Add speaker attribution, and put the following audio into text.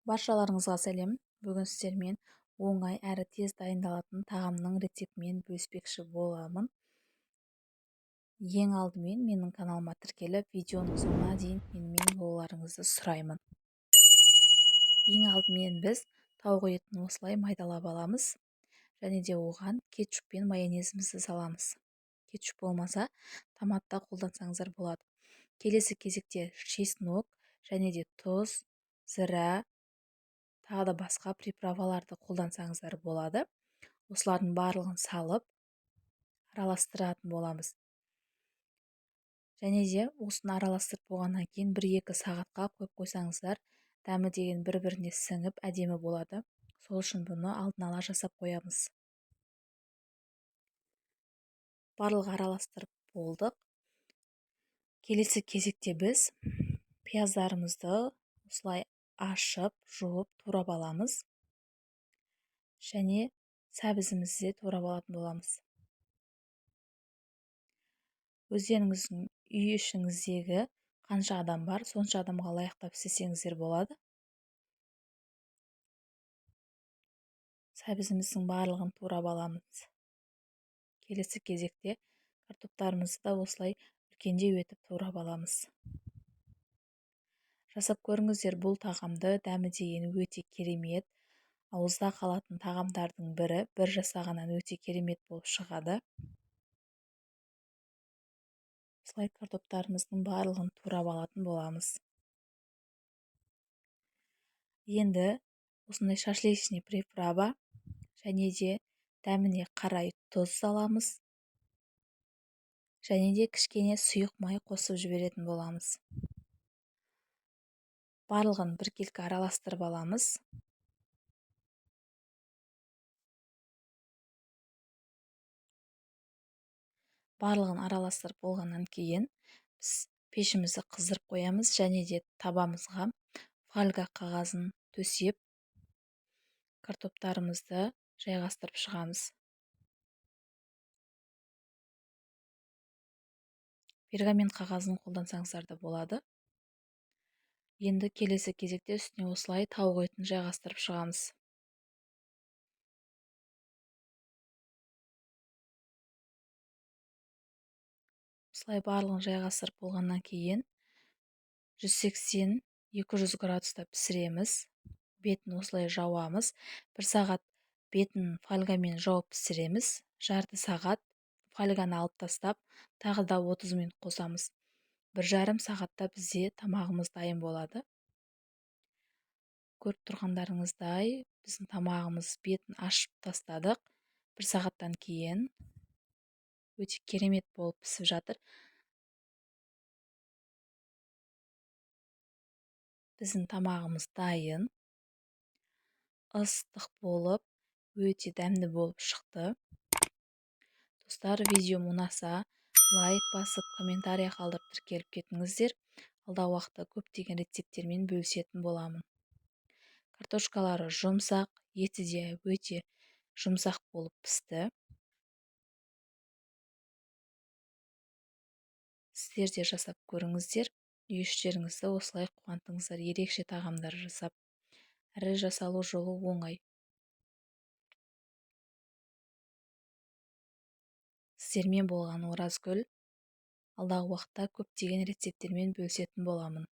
Speaker 1: Баршаларыңызға сәлем. Бүгін сіздермен оңай әрі тез дайындалатын тағамның рецептімен бөліспекші боламын. Ең алдымен менің каналыма тіркеліп, видеоның соңына дейін менімен болуларыңызды сұраймын. Ең алдымен біз тауық етін осылай майдалап аламыз. Және де оған кетчуп пен майонезімізді саламыз. Кетчуп болмаса, томат та қолдансаңыздар болады. Келесі кезекте чеснок және де тұз, зіра, тағы да басқа приправаларды қолдансаңыздар болады. Осылардың барлығын салып араластыратын боламыз. Және де осыны араластырып болғаннан кейін 1-2 сағатқа қойып қойсаңыздар, дәмі деген бір-біріне сіңіп әдемі болады. Сол үшін бұны алдын ала жасап қоямыз. Барлығы араластырып болдық. Келесі кезекте біз пияздарымызды осылай ашып, жуып, турап аламыз. Және сәбізімізді де турап алатын боламыз. Өздеріңіздің үй ішіңіздегі қанша адам бар, сонша адамға лайықтап істесеңіздер болады. Сәбізіміздің барлығын турап аламыз. Келесі кезекте картоптарымызды да осылай үлкендеу етіп турап аламыз. Жасап көріңіздер, бұл тағамды дәмі деген өте керемет. Ауызда қалатын тағамдардың бірі, бір жасағаннан өте керемет болып шығады. Осылай картоптарымыздың барлығын турап алатын боламыз. Енді осындай шашлычный приправа және де дәміне қарай тұз саламыз. Және де кішкене сұйық май қосып жіберетін боламыз. Барлығын біркелкі араластырып аламыз. Барлығын араластырып болғаннан кейін біз пешімізді қыздырып қоямыз және де табамызға фольга қағазын төсеп картоптарымызды жайғастырып шығамыз. Пергамент қағазын қолдансаңыздар да болады. Енді келесі кезекте үстіне осылай тауық етін жайғастырып шығамыз. Осылай барлығын жайғастырып болғаннан кейін 180-200 градуста пісіреміз. Бетін осылай жауамыз. 1 сағат бетін фольгамен жауып пісіреміз. Жарты сағат фольганы алып тастап, тағы да 30 минут қосамыз. 1,5 сағатта бізде тамағымыз дайын болады. Көріп тұрғандарыңыздай, біздің тамағымыз бетін ашып тастадық. 1 сағаттан кейін өте керемет болып пісіп жатыр. Біздің тамағымыз дайын. Ыстық болып, өте дәмді болып шықты. Достар, видеом ұнаса, лайк басып, комментария қалдырып тіркеліп кетіңіздер. Алдағы уақытта көптеген рецепттермен бөлісетін боламын. Картошкалары жұмсақ, еті де өте жұмсақ болып пісті. Сіздер де жасап көріңіздер. Үй іштеріңізді осылай қуантыңыздар. Ерекше тағамдар жасап, әрі жасалу жолы оңай. Сіздермен болған Оразгүл. Алдағы уақытта көптеген рецепттермен бөлісетін боламын.